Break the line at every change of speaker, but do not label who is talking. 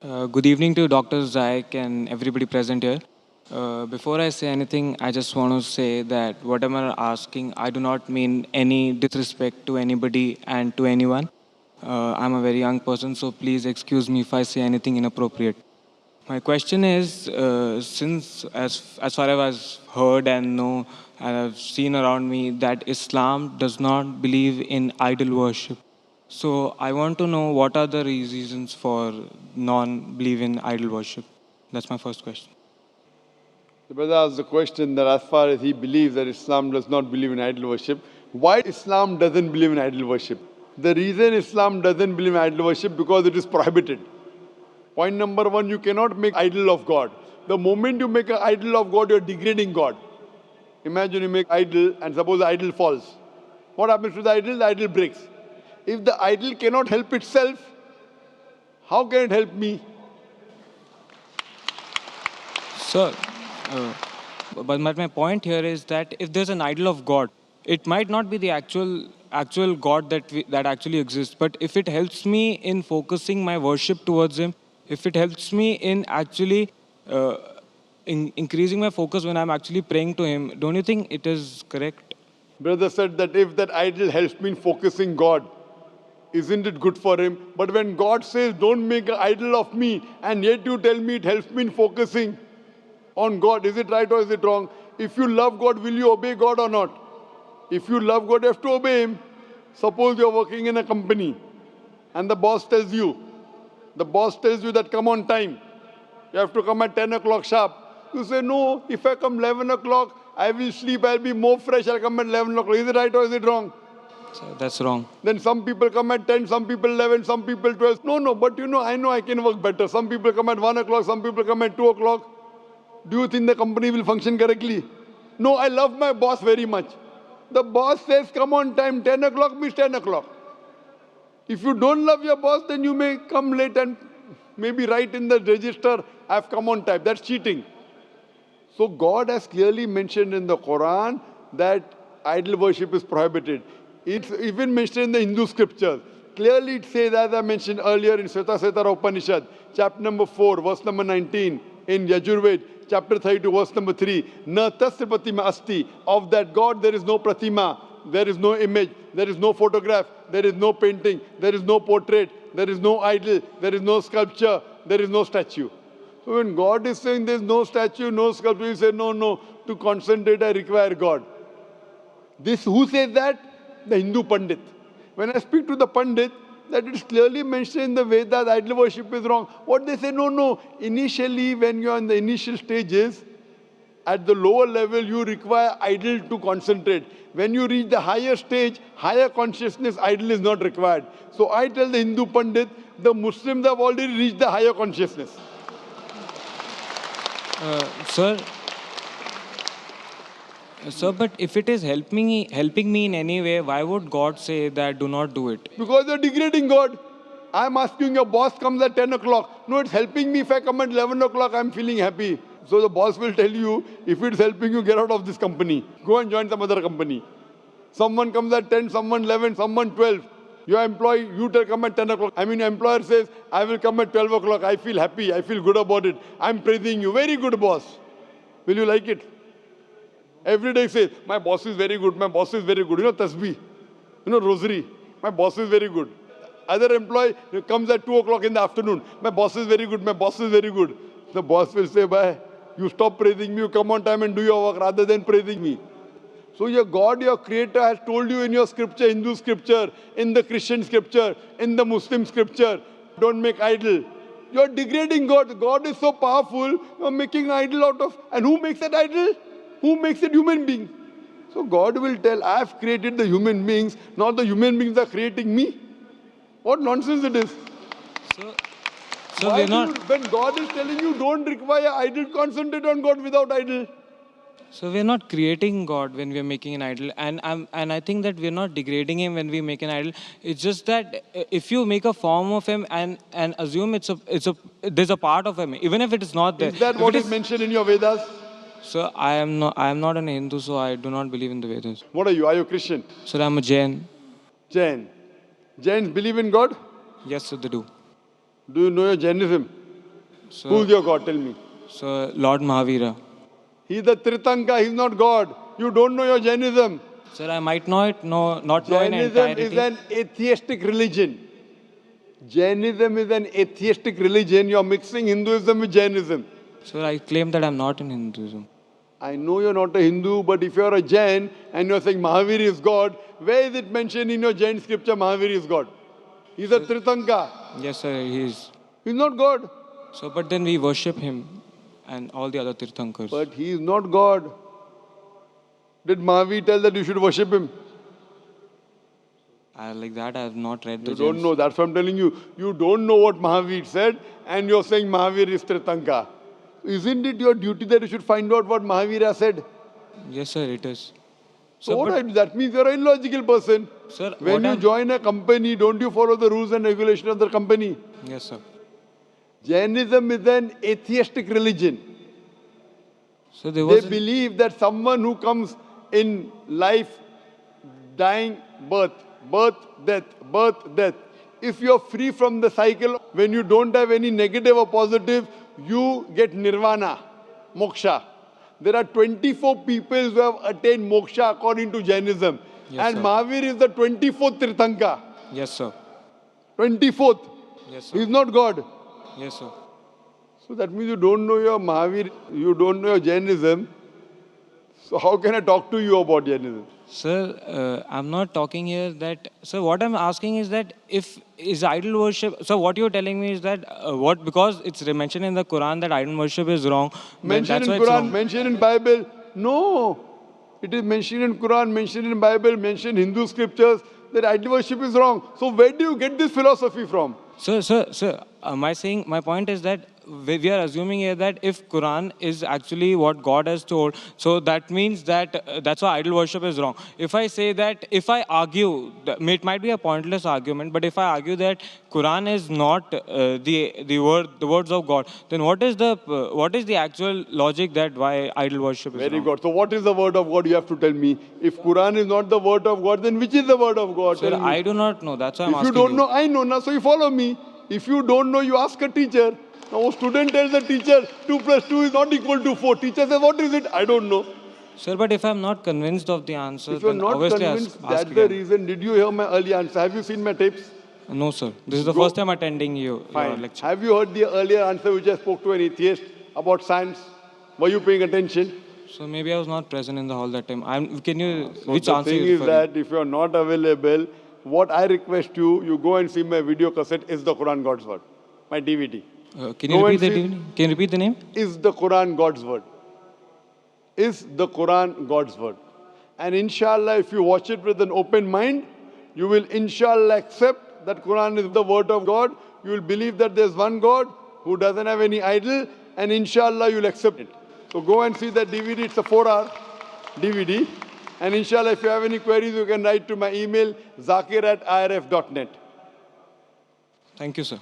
Good evening to Dr. Zaik and everybody present here. Before I say anything, I just want to say that whatever I'm asking, I do not mean any disrespect to anybody and to anyone. I'm a very young person, so please excuse me if I say anything inappropriate. My question is, since as far as I've heard and know and I've seen around me that Islam does not believe in idol worship. So I want to know what are the reasons for non-belief in idol worship. That's my first question.
The brother asked the question that as far as he believes that Islam does not believe in idol worship, why Islam doesn't believe in idol worship? The reason Islam doesn't believe in idol worship because it is prohibited. Point number one, you cannot make idol of God. The moment you make an idol of God, you're degrading God. Imagine you make idol and suppose the idol falls. What happens to the idol? The idol breaks. If the idol cannot help itself, how can it help me?
So, uh, but my point here is that if there's an idol of God, it might not be the actual God that actually exists. But if it helps me in focusing my worship towards Him, if it helps me in actually increasing my focus when I'm actually praying to Him, don't you think it is correct?
Brother said that if that idol helps me in focusing God, isn't it good for him? But when God says, don't make an idol of me, and yet you tell me it helps me in focusing on God, is it right or is it wrong? If you love God, will you obey God or not? If you love God, you have to obey Him. Suppose you're working in a company and the boss tells you that come on time. You have to come at 10 o'clock sharp. You say, no, if I come 11 o'clock, I will sleep, I'll be more fresh, I'll come at 11 o'clock. Is it right or is it wrong?
So that's wrong.
Then some people come at 10, some people 11, some people 12. No, but I know I can work better. Some people come at 1 o'clock, some people come at 2 o'clock. Do you think the company will function correctly? No, I love my boss very much. The boss says come on time, 10 o'clock means 10 o'clock. If you don't love your boss, then you may come late and maybe write in the register, I've come on time. That's cheating. So God has clearly mentioned in the Quran that idol worship is prohibited. It's even mentioned in the Hindu scriptures. Clearly it says, as I mentioned earlier in Svetasvatara Upanishad, chapter number 4, verse number 19, in Yajurved, chapter 32, verse number 3, Na tasya pratima asti. Of that God there is no pratima, there is no image, there is no photograph, there is no painting, there is no portrait, there is no idol, there is no sculpture, there is no statue. So when God is saying there is no statue, no sculpture, you say, no, to concentrate I require God. This, who says that? The Hindu Pandit. When I speak to the Pandit, that it is clearly mentioned in the Vedas, idol worship is wrong. What they say, no. Initially, when you are in the initial stages, at the lower level, you require idol to concentrate. When you reach the higher stage, higher consciousness, idol is not required. So I tell the Hindu Pandit, the Muslims have already reached the higher consciousness.
Sir, Sir, but if it is helping me in any way, why would God say that do not do it?
Because you're degrading God. I'm asking your boss comes at 10 o'clock. No, it's helping me if I come at 11 o'clock, I'm feeling happy. So the boss will tell you, if it's helping you, get out of this company. Go and join some other company. Someone comes at 10, someone 11, someone 12. Your employee, you tell come at 10 o'clock. I mean, your employer says, I will come at 12 o'clock. I feel happy. I feel good about it. I'm praising you. Very good, boss. Will you like it? Every day say, my boss is very good, my boss is very good. Tasbih, rosary. My boss is very good. Other employee comes at 2 o'clock in the afternoon. My boss is very good, my boss is very good. The boss will say, bye, you stop praising me, you come on time and do your work rather than praising me. So your God, your creator has told you in your scripture, Hindu scripture, in the Christian scripture, in the Muslim scripture, don't make idol. You're degrading God. God is so powerful, you're making idol out of, and who makes that idol? Who makes it human being? So God will tell, I have created the human beings, not the human beings are creating me. What nonsense it is.
So, so we're not.
When God is telling you don't require idol, concentrate on God without idol.
So we're not creating God when we're making an idol, and I think that we're not degrading Him when we make an idol. It's just that if you make a form of Him and assume there's a part of Him, even if it is not there.
Is that what is mentioned in your Vedas?
So I am not an Hindu, so I do not believe in the Vedas.
What are you? Are you a Christian?
So I'm a Jain.
Jains believe in God?
Yes, sir, they do.
Do you know your Jainism? Who's your God? Tell me.
So Lord Mahavira.
He's the Tritanka. He's not God. You don't know your Jainism.
Sir, I might not know in
Jainism is
entirety.
an atheistic religion. Jainism is an atheistic religion. You're mixing Hinduism with Jainism.
Sir, I claim that I'm not in Hinduism.
I know you're not a Hindu, but if you're a Jain and you're saying Mahavir is God, where is it mentioned in your Jain scripture Mahavir is God? He's a Tritanka.
Yes, sir, he is.
He's not God.
So, but then we worship him and all the other Tirthankars.
But he is not God. Did Mahavir tell that you should worship him?
Like that, I have not read the
You don't
Jains.
know. That's what I'm telling you. You don't know what Mahavir said, and you're saying Mahavir is Tritanka. Isn't it your duty that you should find out what Mahavir has said?
Yes, sir, it is.
So
Sir,
what
but-
that means you're an illogical person.
Sir,
When
what
you
I'm-
join a company, don't you follow the rules and regulations of the company?
Yes, sir.
Jainism is an atheistic religion.
So there
They
was.
believe that someone who comes in life, dying, birth, death. If you're free from the cycle, when you don't have any negative or positive, you get nirvana, moksha. There are 24 people who have attained moksha according to Jainism.
Yes,
And
sir.
Mahavir is the 24th Tirthanka.
Yes, sir.
24th.
Yes, sir.
He's not God.
Yes, sir.
So that means you don't know your Mahavir, you don't know your Jainism. So how can I talk to you about Jainism?
Sir, I'm not talking here that. Sir, what I'm asking is that if is idol worship. So what you're telling me is that what because it's mentioned in the Quran that idol worship is wrong. Then
Mentioned
that's
in
why it's
Quran,
wrong.
mentioned in Bible. No. It is mentioned in Quran, mentioned in Bible, mentioned in Hindu scriptures that idol worship is wrong. So where do you get this philosophy from?
Sir, my point is that we are assuming here that if Quran is actually what God has told, so that means that that's why idol worship is wrong. If I say that, if I argue, it might be a pointless argument, but if I argue that Quran is not the words of God, then what is the actual logic that why idol worship is
Very
wrong?
good. So what is the word of God? You have to tell me. If Quran is not the word of God, then which is the word of God?
Sir,
Tell me.
I do not know. That's why I'm
If you
asking
don't know, I know now, so you follow me. If you don't know, you ask a teacher. Now a student tells the teacher 2 plus 2 is not equal to 4. Teacher says, what is it? I don't know.
Sir, but if I'm not convinced of the answer,
If you're
then
not
obviously
convinced,
ask
that's the
again.
reason. Did you hear my earlier answer? Have you seen my tapes?
No, sir. This is the
Go-
first time attending your
Fine.
lecture.
Have you heard the earlier answer which I spoke to an atheist about science? Were you paying attention?
So maybe I was not present in the hall that time. Can you,
So
which
the
answer
thing
you
is
referring?
that if you're not available, what I request you, you go and see my video cassette, Is the Quran God's Word? My DVD.
Can you
Go
repeat
and see-
Can you repeat the name?
Is the Quran God's Word? Is the Quran God's Word? And inshallah, if you watch it with an open mind, you will inshallah accept that Quran is the word of God. You will believe that there's one God who doesn't have any idol, and inshallah you'll accept it. So go and see that DVD. It's a 4-hour DVD. And inshallah, if you have any queries, you can write to my email, zakir@irf.net.
Thank you, sir.